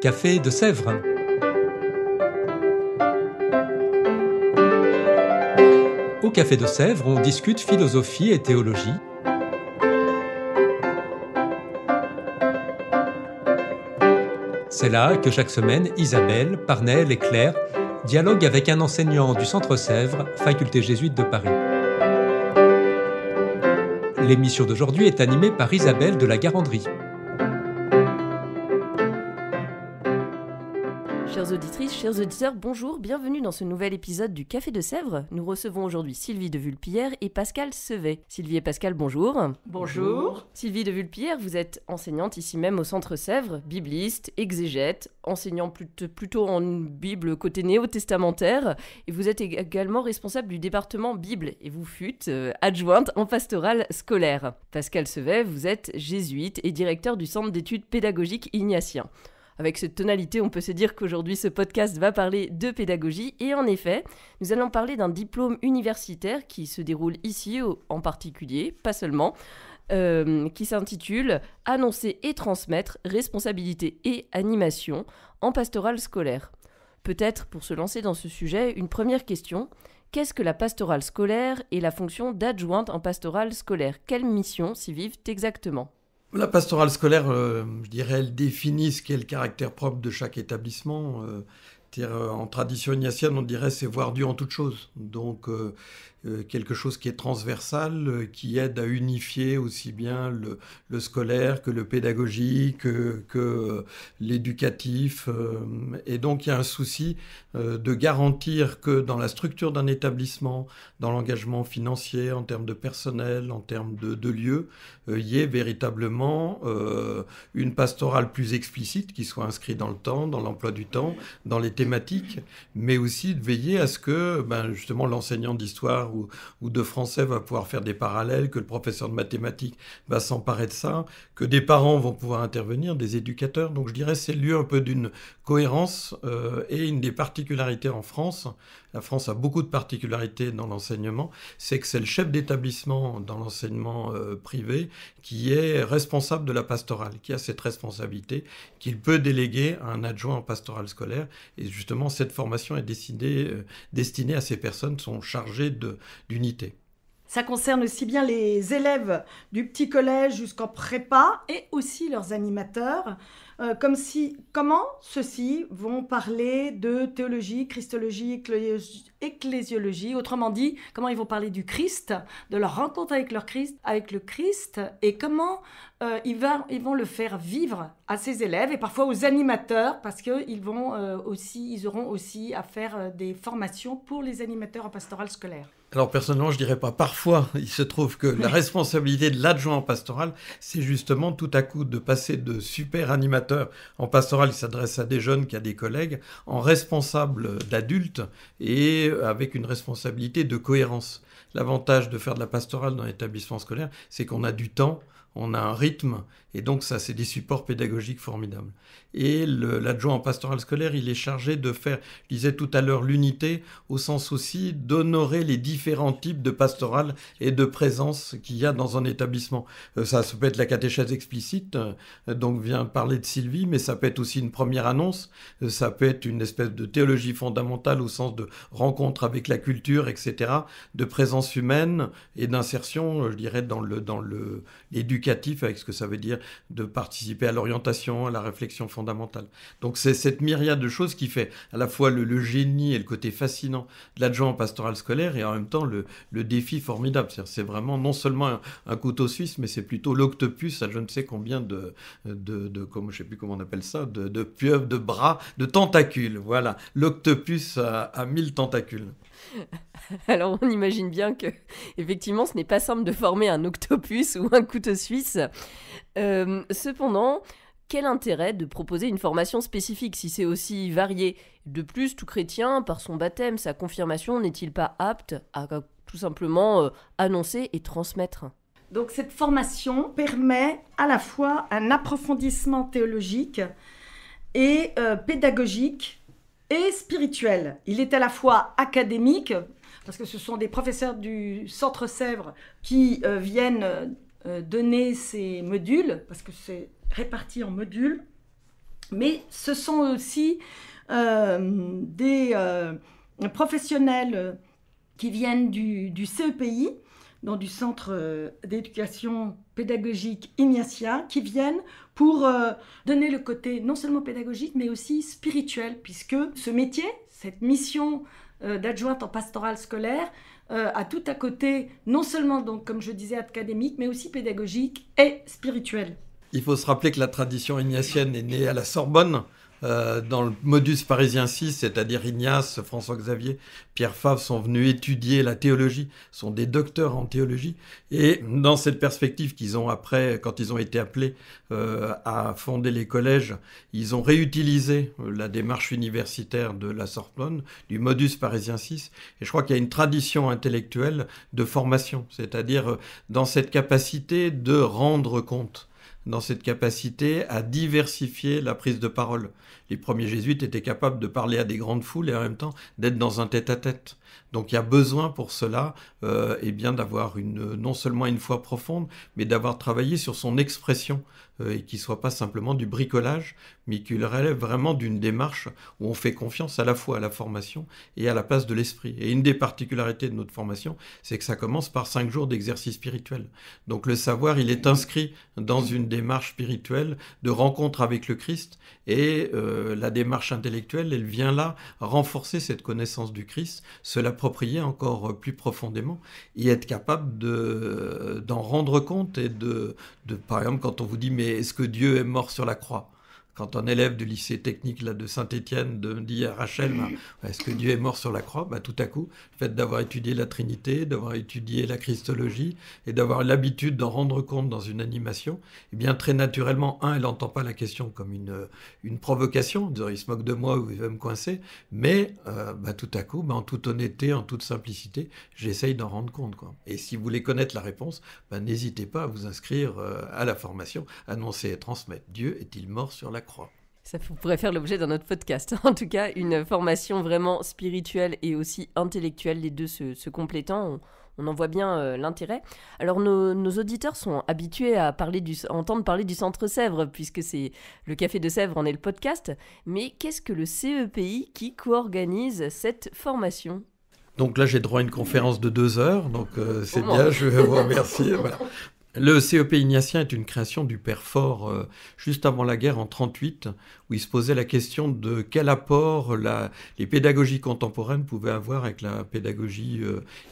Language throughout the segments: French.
Café de Sèvres. Au Café de Sèvres, on discute philosophie et théologie. C'est là que chaque semaine, Isabelle, Parnell et Claire dialoguent avec un enseignant du Centre Sèvres, faculté jésuite de Paris. L'émission d'aujourd'hui est animée par Isabelle de la Garandrie. Chères auditrices, chers auditeurs, bonjour, bienvenue dans ce nouvel épisode du Café de Sèvres. Nous recevons aujourd'hui Sylvie de Vulpillère et Pascal Sevet. Sylvie et Pascal, bonjour. Bonjour. Sylvie de Vulpillère, vous êtes enseignante ici même au Centre Sèvres, bibliste, exégète, enseignant plutôt en Bible côté néo-testamentaire, et vous êtes également responsable du département Bible, et vous fûtes adjointe en pastorale scolaire. Pascal Sevet, vous êtes jésuite et directeur du Centre d'études pédagogiques ignatien. Avec cette tonalité, on peut se dire qu'aujourd'hui, ce podcast va parler de pédagogie. Et en effet, nous allons parler d'un diplôme universitaire qui se déroule ici en particulier, pas seulement, qui s'intitule « Annoncer et transmettre, responsabilité et animation en pastorale scolaire ». Peut-être, pour se lancer dans ce sujet, une première question. Qu'est-ce que la pastorale scolaire et la fonction d'adjointe en pastorale scolaire ? Quelle mission s'y vivent exactement ? La pastorale scolaire, je dirais, elle définit ce qu'est le caractère propre de chaque établissement. En tradition ignatienne, on dirait c'est voir Dieu en toute chose. Donc, quelque chose qui est transversal, qui aide à unifier aussi bien le scolaire que le pédagogique, que l'éducatif. Et donc, il y a un souci de garantir que dans la structure d'un établissement, dans l'engagement financier, en termes de personnel, en termes de lieux, il y ait véritablement une pastorale plus explicite qui soit inscrite dans le temps, dans l'emploi du temps, dans les thématiques, mais aussi de veiller à ce que justement l'enseignant d'histoire ou de français va pouvoir faire des parallèles, que le professeur de mathématiques va s'emparer de ça, que des parents vont pouvoir intervenir, des éducateurs. Donc je dirais c'est le lieu un peu d'une cohérence et une des particularités en France. La France a beaucoup de particularités dans l'enseignement, c'est que c'est le chef d'établissement dans l'enseignement privé qui est responsable de la pastorale, qui a cette responsabilité, qu'il peut déléguer à un adjoint en pastorale scolaire. Et justement, cette formation est destinée à ces personnes qui sont chargées d'unité. Ça concerne aussi bien les élèves du petit collège jusqu'en prépa et aussi leurs animateurs. Comment ceux-ci vont parler de théologie, christologie, ecclésiologie, autrement dit, comment ils vont parler du Christ, de leur rencontre avec le Christ, et comment ils vont le faire vivre à ces élèves et parfois aux animateurs, parce qu'ils auront aussi à faire des formations pour les animateurs en pastorale scolaire. Alors personnellement, je dirais pas parfois. Il se trouve que la responsabilité de l'adjoint en pastorale, c'est justement tout à coup de passer de super animateur en pastorale qui s'adresse à des jeunes, qui a des collègues, en responsable d'adultes et avec une responsabilité de cohérence. L'avantage de faire de la pastorale dans l'établissement scolaire, c'est qu'on a du temps, on a un rythme, et donc ça, c'est des supports pédagogiques formidables. Et l'adjoint en pastorale scolaire, il est chargé de faire, je disais tout à l'heure, l'unité, au sens aussi d'honorer les différents types de pastorale et de présence qu'il y a dans un établissement. Ça peut être la catéchèse explicite, donc vient parler de Sylvie, mais ça peut être aussi une première annonce, ça peut être une espèce de théologie fondamentale au sens de rencontre avec la culture, etc., de présence humaine et d'insertion, je dirais, dans l'éducatif, avec ce que ça veut dire de participer à l'orientation, à la réflexion fondamentale. Donc c'est cette myriade de choses qui fait à la fois le génie et le côté fascinant de l'adjoint en pastorale scolaire et en même temps le défi formidable. C'est vraiment non seulement un couteau suisse, mais c'est plutôt l'octopus à je ne sais combien comme, je sais plus comment on appelle ça, de pieuvres, de bras, de tentacules. Voilà, l'octopus à 1000 tentacules. Alors on imagine bien que effectivement ce n'est pas simple de former un octopus ou un couteau suisse. Cependant, quel intérêt de proposer une formation spécifique si c'est aussi varié ? De plus, tout chrétien, par son baptême, sa confirmation, n'est-il pas apte à tout simplement annoncer et transmettre ? Donc cette formation permet à la fois un approfondissement théologique et pédagogique et spirituel. Il est à la fois académique, parce que ce sont des professeurs du Centre Sèvres qui viennent donner ces modules, parce que c'est réparti en modules, Mais ce sont aussi des professionnels qui viennent du CEPI, donc du Centre d'éducation pédagogique ignatien, qui viennent pour donner le côté non seulement pédagogique, mais aussi spirituel, puisque ce métier, cette mission d'adjointe en pastorale scolaire, a tout à côté, non seulement, donc, comme je disais, académique, mais aussi pédagogique et spirituel. Il faut se rappeler que la tradition ignatienne est née à la Sorbonne, dans le modus parisiensis, c'est-à-dire Ignace, François-Xavier, Pierre Fabre sont venus étudier la théologie, sont des docteurs en théologie. Et dans cette perspective qu'ils ont après, quand ils ont été appelés à fonder les collèges, ils ont réutilisé la démarche universitaire de la Sorbonne, du modus parisiensis. Et je crois qu'il y a une tradition intellectuelle de formation, c'est-à-dire dans cette capacité de rendre compte, dans cette capacité à diversifier la prise de parole. Les premiers jésuites étaient capables de parler à des grandes foules et en même temps d'être dans un tête-à-tête. Donc il y a besoin pour cela d'avoir non seulement une foi profonde, mais d'avoir travaillé sur son expression et qu'il ne soit pas simplement du bricolage, mais qu'il relève vraiment d'une démarche où on fait confiance à la fois à la formation et à la place de l'esprit. Et une des particularités de notre formation, c'est que ça commence par 5 jours d'exercice spirituel. Donc le savoir, il est inscrit dans une démarche spirituelle de rencontre avec le Christ, et la démarche intellectuelle, elle vient là renforcer cette connaissance du Christ, se l'approprier encore plus profondément et être capable d'en rendre compte et par exemple, quand on vous dit « mais est-ce que Dieu est mort sur la croix ?» Quand un élève du lycée technique là, de Saint-Étienne dit à Rachel est-ce que Dieu est mort sur la croix, tout à coup, le fait d'avoir étudié la Trinité, d'avoir étudié la Christologie et d'avoir l'habitude d'en rendre compte dans une animation, eh bien très naturellement, elle n'entend pas la question comme une provocation, disant il se moque de moi ou il veut me coincer, mais tout à coup, en toute honnêteté, en toute simplicité, j'essaye d'en rendre compte, quoi. Et si vous voulez connaître la réponse, n'hésitez pas à vous inscrire à la formation, annoncer et transmettre. Dieu est-il mort sur la croix? Ça pourrait faire l'objet d'un autre podcast. En tout cas, une formation vraiment spirituelle et aussi intellectuelle, les deux se complétant, on en voit bien l'intérêt. Alors, nos auditeurs sont habitués à entendre parler du Centre Sèvres, puisque c'est le Café de Sèvres en est le podcast. Mais qu'est-ce que le CEPI qui co-organise cette formation ? Donc là, j'ai droit à une conférence de 2 heures, donc c'est bien, je vais vous remercier. Voilà. Le CEPI ignatien est une création du Père Fort juste avant la guerre en 1938, où il se posait la question de quel apport les pédagogies contemporaines pouvaient avoir avec la pédagogie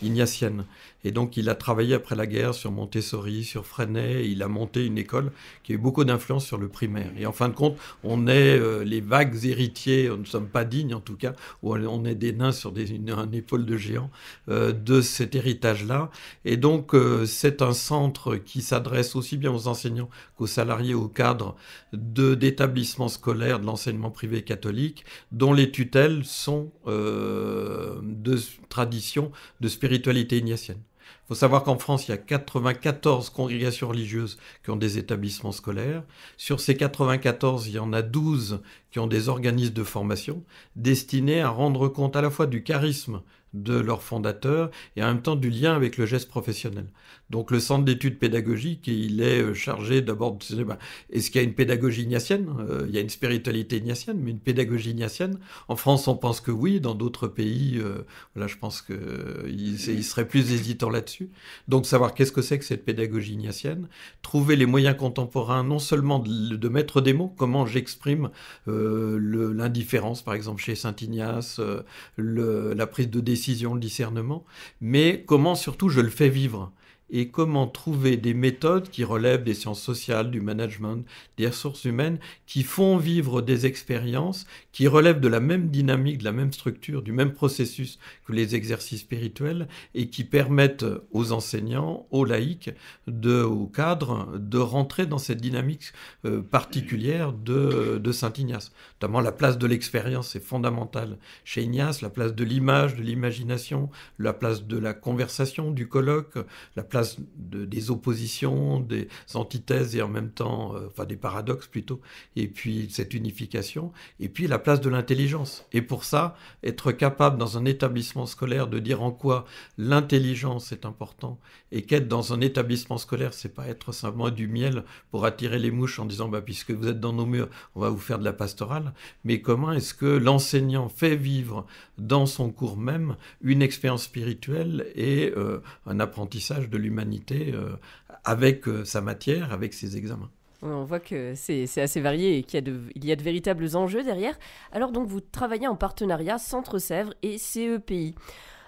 ignatienne. Et donc il a travaillé après la guerre sur Montessori, sur Freinet, et il a monté une école qui a eu beaucoup d'influence sur le primaire. Et en fin de compte, on est les vagues héritiers, nous ne sommes pas dignes en tout cas, où on est des nains sur une épaule de géant de cet héritage-là. Et donc c'est un centre qui s'adresse aussi bien aux enseignants qu'aux salariés, aux cadres d'établissements scolaires de l'enseignement privé catholique, dont les tutelles sont de tradition de spiritualité ignatienne. Il faut savoir qu'en France, il y a 94 congrégations religieuses qui ont des établissements scolaires. Sur ces 94, il y en a 12 qui ont des organismes de formation destinés à rendre compte à la fois du charisme de leur fondateur et en même temps du lien avec le geste professionnel. Donc le centre d'études pédagogiques, il est chargé d'abord de dire, est-ce qu'il y a une pédagogie ignatienne ? Il y a une spiritualité ignatienne, mais une pédagogie ignatienne. En France, on pense que oui, dans d'autres pays, je pense qu'ils seraient plus hésitants là-dessus. Donc savoir qu'est-ce que c'est que cette pédagogie ignatienne, trouver les moyens contemporains, non seulement de mettre des mots, comment j'exprime l'indifférence, par exemple, chez Saint-Ignace, la prise de décision, le discernement, mais comment surtout je le fais vivre. Et comment trouver des méthodes qui relèvent des sciences sociales, du management, des ressources humaines, qui font vivre des expériences qui relèvent de la même dynamique, de la même structure, du même processus que les exercices spirituels et qui permettent aux enseignants, aux laïcs, aux cadres, de rentrer dans cette dynamique particulière de Saint-Ignace. Notamment la place de l'expérience est fondamentale chez Ignace, la place de l'image, de l'imagination, la place de la conversation, du colloque, la place place des oppositions, des antithèses et en même temps, des paradoxes plutôt, et puis cette unification, et puis la place de l'intelligence. Et pour ça, être capable dans un établissement scolaire de dire en quoi l'intelligence est important, et qu'être dans un établissement scolaire, c'est pas être simplement du miel pour attirer les mouches en disant puisque vous êtes dans nos murs, on va vous faire de la pastorale, mais comment est-ce que l'enseignant fait vivre dans son cours même une expérience spirituelle et un apprentissage de l'humanité avec sa matière, avec ses examens. On voit que c'est assez varié et qu'il y a de véritables enjeux derrière. Alors donc vous travaillez en partenariat Centre-Sèvres et CEPI.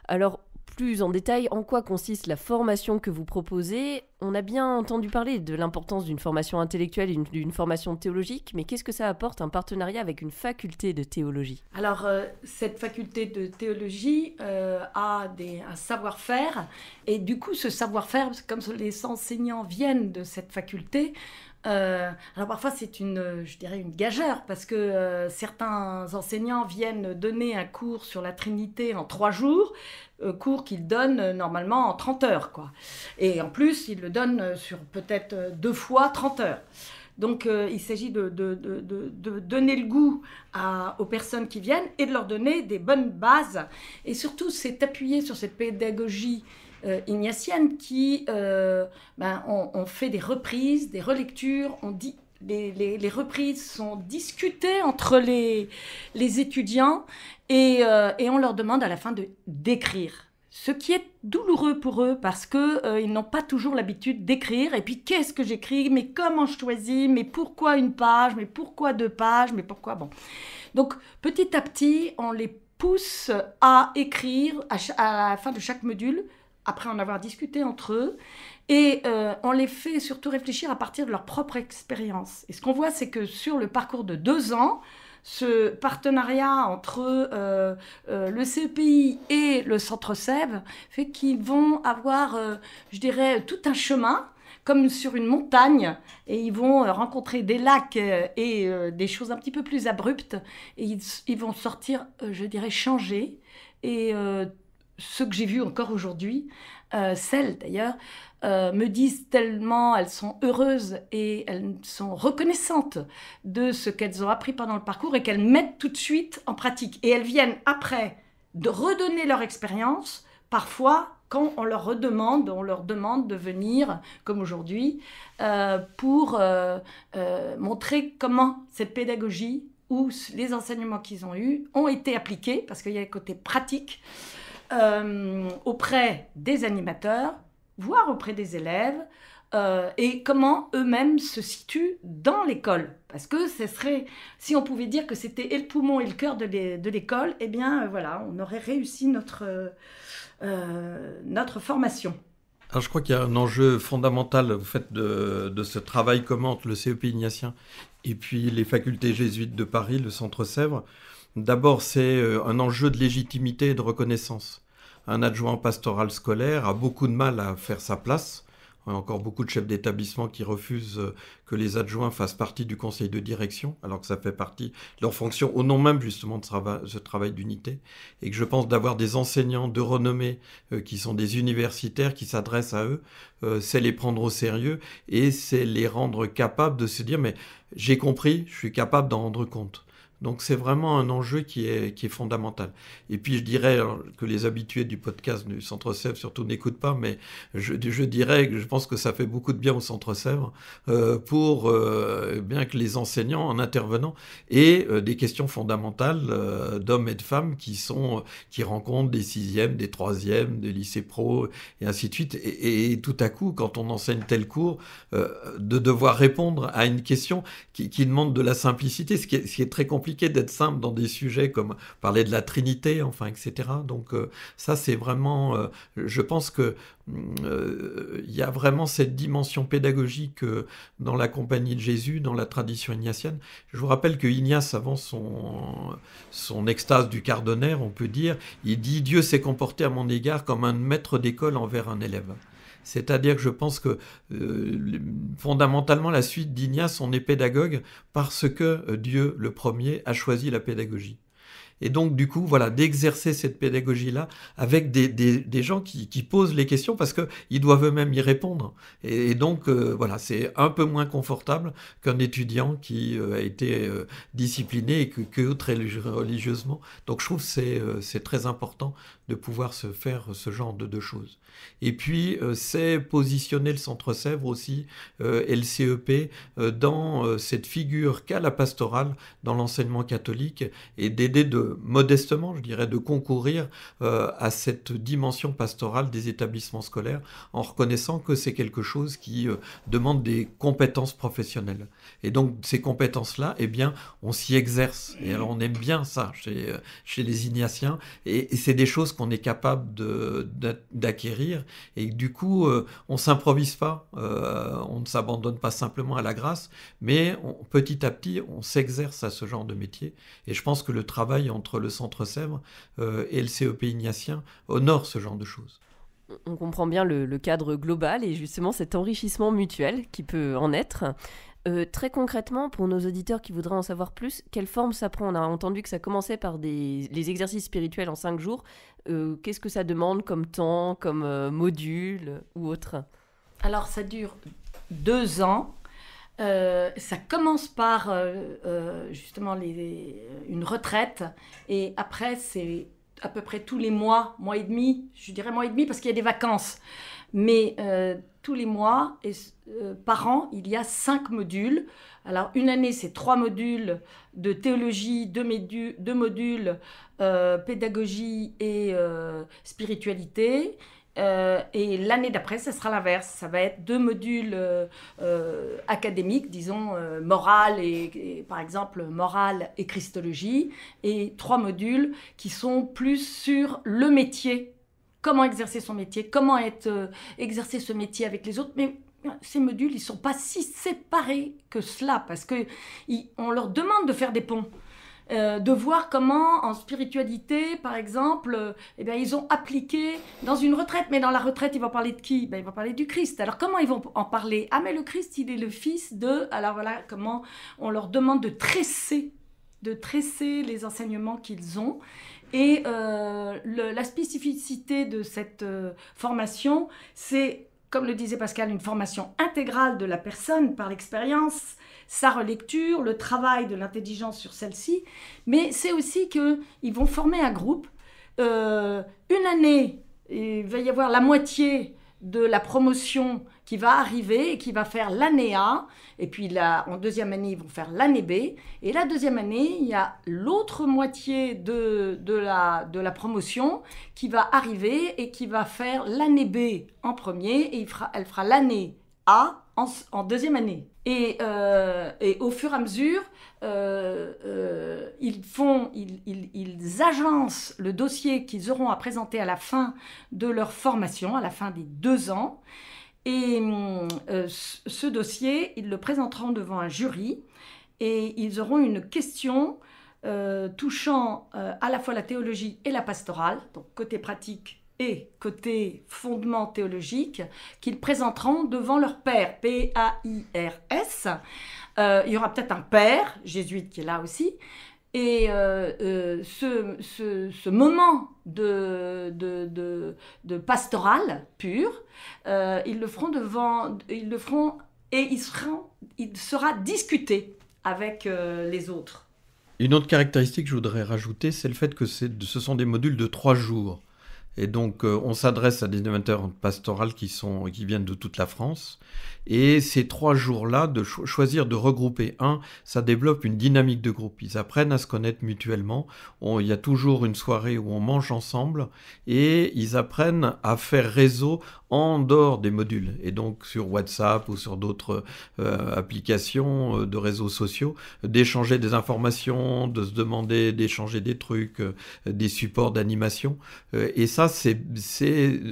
Alors plus en détail, en quoi consiste la formation que vous proposez ? On a bien entendu parler de l'importance d'une formation intellectuelle et d'une formation théologique, mais qu'est-ce que ça apporte un partenariat avec une faculté de théologie ? Alors, cette faculté de théologie a un savoir-faire, et du coup, ce savoir-faire, comme les enseignants viennent de cette faculté, alors parfois c'est une gageure, parce que certains enseignants viennent donner un cours sur la Trinité en 3 jours, cours qu'ils donnent normalement en 30 heures, quoi. Et en plus, ils le donnent sur peut-être 2 fois 30 heures. Donc, il s'agit de donner le goût aux personnes qui viennent et de leur donner des bonnes bases. Et surtout, c'est appuyer sur cette pédagogie ignatienne qui on fait des reprises, des relectures, on dit les reprises sont discutées entre les étudiants et on leur demande à la fin d'écrire. Ce qui est douloureux pour eux parce qu'ils n'ont pas toujours l'habitude d'écrire. Et puis, qu'est-ce que j'écris ? Mais comment je choisis ? Mais pourquoi 1 page ? Mais pourquoi 2 pages ? Mais pourquoi ? Bon. Donc, petit à petit, on les pousse à écrire à la fin de chaque module, après en avoir discuté entre eux. Et on les fait surtout réfléchir à partir de leur propre expérience. Et ce qu'on voit, c'est que sur le parcours de 2 ans, ce partenariat entre le CEPI et le Centre-Sèvres fait qu'ils vont avoir, tout un chemin, comme sur une montagne, et ils vont rencontrer des lacs et des choses un petit peu plus abruptes, et ils vont sortir, changés. Et ceux que j'ai vus encore aujourd'hui, celles d'ailleurs, me disent tellement elles sont heureuses et elles sont reconnaissantes de ce qu'elles ont appris pendant le parcours et qu'elles mettent tout de suite en pratique. Et elles viennent après de redonner leur expérience, parfois quand on leur demande de venir, comme aujourd'hui, pour montrer comment cette pédagogie ou les enseignements qu'ils ont eus ont été appliqués, parce qu'il y a un côté pratique, auprès des animateurs, voire auprès des élèves, et comment eux-mêmes se situent dans l'école. Parce que ce serait, si on pouvait dire que c'était et le poumon et le cœur de l'école, eh bien voilà, on aurait réussi notre formation. Alors je crois qu'il y a un enjeu fondamental au fait de ce travail commun entre le CEP ignatien et puis les facultés jésuites de Paris, le Centre-Sèvres. D'abord, c'est un enjeu de légitimité et de reconnaissance. Un adjoint pastoral scolaire a beaucoup de mal à faire sa place. Il y a encore beaucoup de chefs d'établissement qui refusent que les adjoints fassent partie du conseil de direction, alors que ça fait partie de leur fonction, au nom même justement de ce travail d'unité. Et que je pense d'avoir des enseignants de renommée qui sont des universitaires qui s'adressent à eux, c'est les prendre au sérieux et c'est les rendre capables de se dire « mais j'ai compris, je suis capable d'en rendre compte ». Donc c'est vraiment un enjeu qui est fondamental. Et puis je dirais que les habitués du podcast du Centre-Sèvres surtout n'écoutent pas, mais je dirais que je pense que ça fait beaucoup de bien au Centre-Sèvres pour bien que les enseignants en intervenant aient des questions fondamentales d'hommes et de femmes qui rencontrent des 6e, des 3e, des lycées pro et ainsi de suite. Et tout à coup, quand on enseigne tel cours, de devoir répondre à une question qui demande de la simplicité, ce qui est très compliqué d'être simple dans des sujets comme parler de la Trinité, enfin, etc. Donc ça, c'est vraiment... je pense que il y a vraiment cette dimension pédagogique dans la Compagnie de Jésus, dans la tradition ignatienne. Je vous rappelle que Ignace, avant son extase du quart-d'honneur, on peut dire, il dit « Dieu s'est comporté à mon égard comme un maître d'école envers un élève ». C'est-à-dire que je pense que fondamentalement, la suite d'Ignace, on est pédagogue parce que Dieu, le premier, a choisi la pédagogie. Et donc, du coup, voilà, d'exercer cette pédagogie-là avec des gens qui posent les questions parce qu'ils doivent eux-mêmes y répondre. Et donc, voilà, c'est un peu moins confortable qu'un étudiant qui a été discipliné et que très religieusement. Donc, je trouve que c'est très important de pouvoir se faire ce genre de choses. Et puis, c'est positionner le Centre Sèvres aussi, et le CEP, dans cette figure qu'a la pastorale dans l'enseignement catholique et d'aider modestement, je dirais, de concourir à cette dimension pastorale des établissements scolaires en reconnaissant que c'est quelque chose qui demande des compétences professionnelles. Et donc, ces compétences-là, eh bien, on s'y exerce. Et alors, on aime bien ça chez les Ignatiens. Et c'est des choses qu'on est capable d'acquérir. Et du coup, on ne s'improvise pas, on ne s'abandonne pas simplement à la grâce, mais petit à petit, on s'exerce à ce genre de métier. Et je pense que le travail entre le Centre Sèvres et le CEP Ignatien honore ce genre de choses. On comprend bien le cadre global et justement cet enrichissement mutuel qui peut en être. Très concrètement, pour nos auditeurs qui voudraient en savoir plus, quelle forme ça prend ? On a entendu que ça commençait par les exercices spirituels en 5 jours. Qu'est-ce que ça demande comme temps, comme module ou autre ? Alors, ça dure 2 ans. Ça commence par justement une retraite. Et après, c'est à peu près tous les mois et demi. Je dirais mois et demi parce qu'il y a des vacances. Mais tous les mois, par an, il y a 5 modules. Alors, une année, c'est 3 modules de théologie, 2 modules pédagogie et spiritualité. Et l'année d'après, ça sera l'inverse. Ça va être 2 modules académiques, disons, morale et par exemple, morale et christologie. Et 3 modules qui sont plus sur le métier. Comment exercer son métier, comment exercer ce métier avec les autres. Mais ces modules, ils ne sont pas si séparés que cela, parce qu'on leur demande de faire des ponts, de voir comment, en spiritualité, par exemple, ils ont appliqué dans une retraite. Mais dans la retraite, ils vont parler de qui ? Ils vont parler du Christ. Alors, comment ils vont en parler ? Ah, mais le Christ, il est le fils de... Alors voilà, comment on leur demande de tresser les enseignements qu'ils ont. Et la spécificité de cette formation, c'est, comme le disait Pascal, une formation intégrale de la personne par l'expérience, sa relecture, le travail de l'intelligence sur celle-ci, mais c'est aussi qu'ils vont former un groupe. Une année, il va y avoir la moitié de la promotion qui va arriver et qui va faire l'année A, et puis là, en deuxième année, ils vont faire l'année B, et la deuxième année, il y a l'autre moitié de la promotion qui va arriver et qui va faire l'année B en premier, et elle fera l'année A en deuxième année. Et au fur et à mesure, ils agencent le dossier qu'ils auront à présenter à la fin de leur formation, à la fin des 2 ans. Et ce dossier, ils le présenteront devant un jury et ils auront une question touchant à la fois la théologie et la pastorale, donc côté pratique et côté fondement théologique, qu'ils présenteront devant leur père, P-A-I-R-S. Il y aura peut-être un père, jésuite, qui est là aussi. Et ce moment de pastoral pur, ils le feront et il sera discuté avec les autres. Une autre caractéristique que je voudrais rajouter, c'est le fait que ce sont des modules de 3 jours. Et donc, on s'adresse à des animateurs pastorales qui viennent de toute la France. Et ces 3 jours-là, de choisir de regrouper. Ça développe une dynamique de groupe. Ils apprennent à se connaître mutuellement. Il y a toujours une soirée où on mange ensemble. Et ils apprennent à faire réseau en dehors des modules. Et donc, sur WhatsApp ou sur d'autres applications de réseaux sociaux, d'échanger des informations, de se demander, d'échanger des trucs, des supports d'animation. Et ça, c'est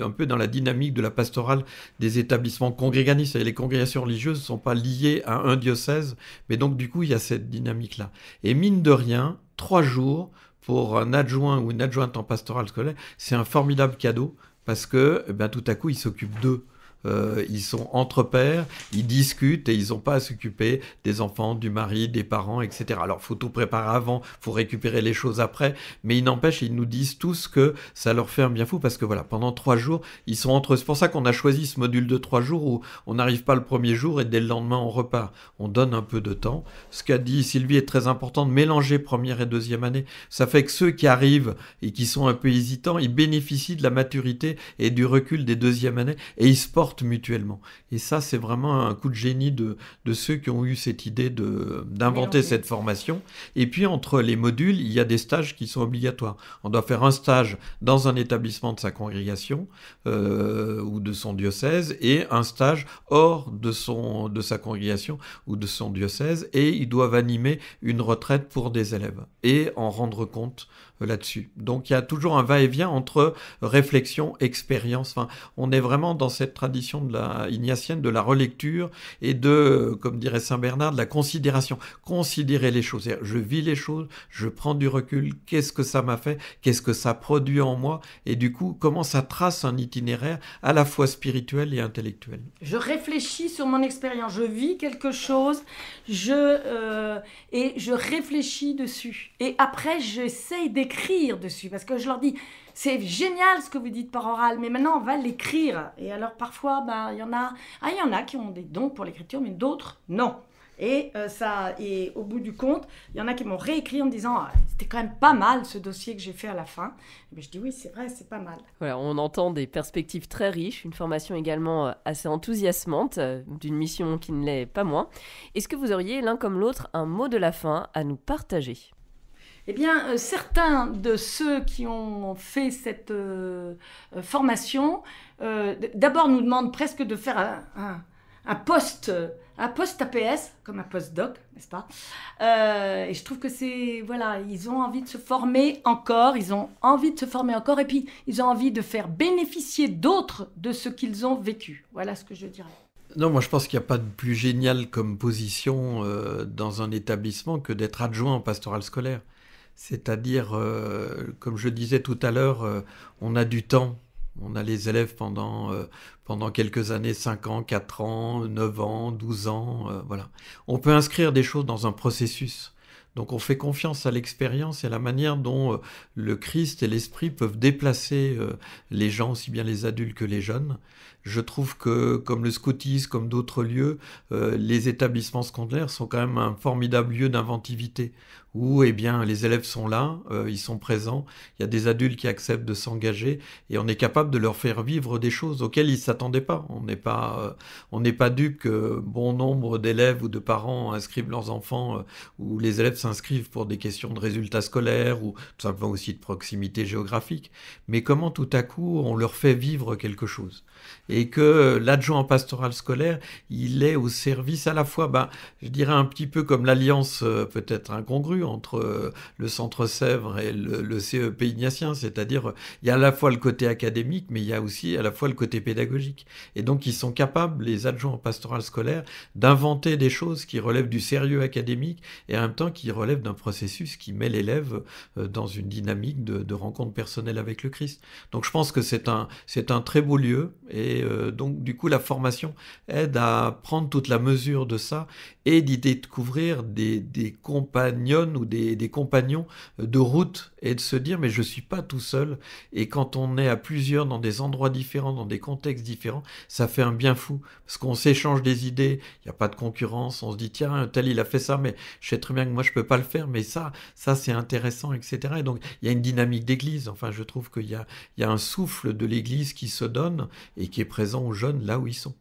un peu dans la dynamique de la pastorale des établissements congréganistes. Les congrégations religieuses ne sont pas liées à un diocèse, mais donc du coup, il y a cette dynamique-là. Et mine de rien, 3 jours pour un adjoint ou une adjointe en pastorale scolaire, c'est un formidable cadeau parce que tout à coup, ils s'occupent d'eux. ils sont entre pairs, ils discutent et ils n'ont pas à s'occuper des enfants, du mari, des parents, etc. Alors, il faut tout préparer avant, il faut récupérer les choses après, mais il n'empêche, ils nous disent tous que ça leur fait un bien fou parce que voilà, pendant 3 jours, ils sont entre eux. C'est pour ça qu'on a choisi ce module de 3 jours où on n'arrive pas le premier jour et dès le lendemain, on repart. On donne un peu de temps. Ce qu'a dit Sylvie est très important, de mélanger première et deuxième année. Ça fait que ceux qui arrivent et qui sont un peu hésitants, ils bénéficient de la maturité et du recul des deuxièmes années et ils se portent mutuellement. Et ça, c'est vraiment un coup de génie de ceux qui ont eu cette idée d'inventer cette formation. Et puis, entre les modules, il y a des stages qui sont obligatoires. On doit faire un stage dans un établissement de sa congrégation ou de son diocèse et un stage hors de sa congrégation ou de son diocèse et ils doivent animer une retraite pour des élèves et en rendre compte là-dessus. Donc il y a toujours un va-et-vient entre réflexion, expérience. Enfin, on est vraiment dans cette tradition de la ignatienne, de la relecture et de, comme dirait Saint Bernard, de la considération. Considérer les choses. Je vis les choses, je prends du recul, qu'est-ce que ça m'a fait, qu'est-ce que ça produit en moi et du coup, comment ça trace un itinéraire à la fois spirituel et intellectuel. Je réfléchis sur mon expérience, je vis quelque chose, et je réfléchis dessus. Et après, j'essaye d'écrire dessus, parce que je leur dis, c'est génial ce que vous dites par oral, mais maintenant on va l'écrire. Et alors parfois, il y en a qui ont des dons pour l'écriture, mais d'autres, non. Et au bout du compte, il y en a qui m'ont réécrit en me disant c'était quand même pas mal ce dossier que j'ai fait à la fin. Et je dis oui, c'est vrai, c'est pas mal. Voilà, on entend des perspectives très riches, une formation également assez enthousiasmante, d'une mission qui ne l'est pas moins. Est-ce que vous auriez l'un comme l'autre un mot de la fin à nous partager ? Eh bien, certains de ceux qui ont fait cette formation, d'abord nous demandent presque de faire un post-APS, comme un post-doc, n'est-ce pas ? Et je trouve que ils ont envie de se former encore, et puis ils ont envie de faire bénéficier d'autres de ce qu'ils ont vécu. Voilà ce que je dirais. Non, moi je pense qu'il n'y a pas de plus génial comme position dans un établissement que d'être adjoint en pastoral scolaire. C'est-à-dire, comme je disais tout à l'heure, on a du temps. On a les élèves pendant quelques années, 5 ans, 4 ans, 9 ans, 12 ans, voilà. On peut inscrire des choses dans un processus. Donc on fait confiance à l'expérience et à la manière dont le Christ et l'Esprit peuvent déplacer les gens, aussi bien les adultes que les jeunes. Je trouve que, comme le scoutisme, comme d'autres lieux, les établissements scolaires sont quand même un formidable lieu d'inventivité, où les élèves sont là, ils sont présents, il y a des adultes qui acceptent de s'engager, et on est capable de leur faire vivre des choses auxquelles ils ne s'attendaient pas. On n'est pas dupe que bon nombre d'élèves ou de parents inscrivent leurs enfants, ou les élèves s'inscrivent pour des questions de résultats scolaires, ou tout simplement aussi de proximité géographique, mais comment tout à coup on leur fait vivre quelque chose. Et que l'adjoint en pastoral scolaire, il est au service à la fois, je dirais un petit peu comme l'alliance peut-être incongrue entre le Centre Sèvres et le CEP ignatien, c'est-à-dire il y a à la fois le côté académique, mais il y a aussi à la fois le côté pédagogique. Et donc ils sont capables, les adjoints en pastoral scolaire, d'inventer des choses qui relèvent du sérieux académique et en même temps qui relèvent d'un processus qui met l'élève dans une dynamique de rencontre personnelle avec le Christ. Donc je pense que c'est un très beau lieu. Et donc, du coup, la formation aide à prendre toute la mesure de ça et d'y découvrir des compagnonnes ou des compagnons de route et de se dire, mais je ne suis pas tout seul. Et quand on est à plusieurs dans des endroits différents, dans des contextes différents, ça fait un bien fou. Parce qu'on s'échange des idées, il n'y a pas de concurrence, on se dit, tiens, tel il a fait ça, mais je sais très bien que moi je ne peux pas le faire, mais ça c'est intéressant, etc. Et donc, il y a une dynamique d'église. Enfin, je trouve qu'il y a un souffle de l'église qui se donne et qui est présent aux jeunes là où ils sont.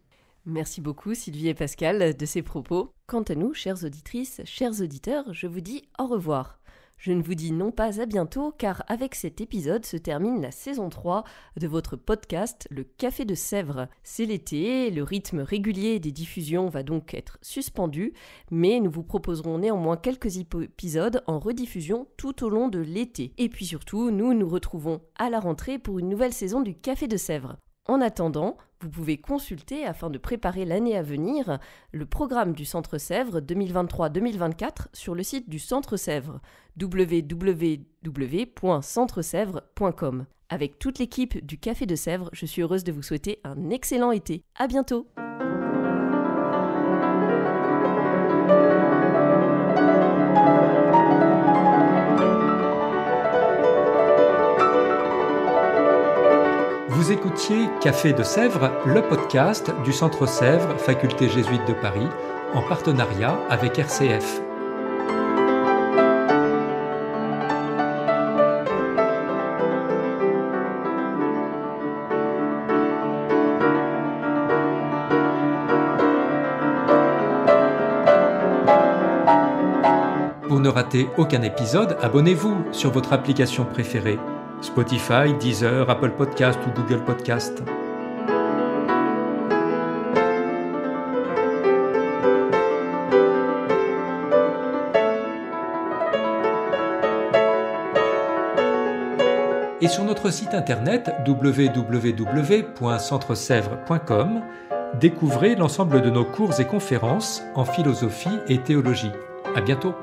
Merci beaucoup Sylvie et Pascal de ces propos. Quant à nous, chères auditrices, chers auditeurs, je vous dis au revoir. Je ne vous dis non pas à bientôt, car avec cet épisode se termine la saison 3 de votre podcast Le Café de Sèvres. C'est l'été, le rythme régulier des diffusions va donc être suspendu, mais nous vous proposerons néanmoins quelques épisodes en rediffusion tout au long de l'été. Et puis surtout, nous nous retrouvons à la rentrée pour une nouvelle saison du Café de Sèvres. En attendant, vous pouvez consulter, afin de préparer l'année à venir, le programme du Centre Sèvres 2023-2024 sur le site du Centre Sèvres, www.centresèvres.com. Avec toute l'équipe du Café de Sèvres, je suis heureuse de vous souhaiter un excellent été. À bientôt! Vous écoutiez Café de Sèvres, le podcast du Centre Sèvres, Faculté jésuite de Paris, en partenariat avec RCF. Pour ne rater aucun épisode, abonnez-vous sur votre application préférée. Spotify, Deezer, Apple Podcast ou Google Podcast. Et sur notre site internet www.centresèvres.com, découvrez l'ensemble de nos cours et conférences en philosophie et théologie. À bientôt!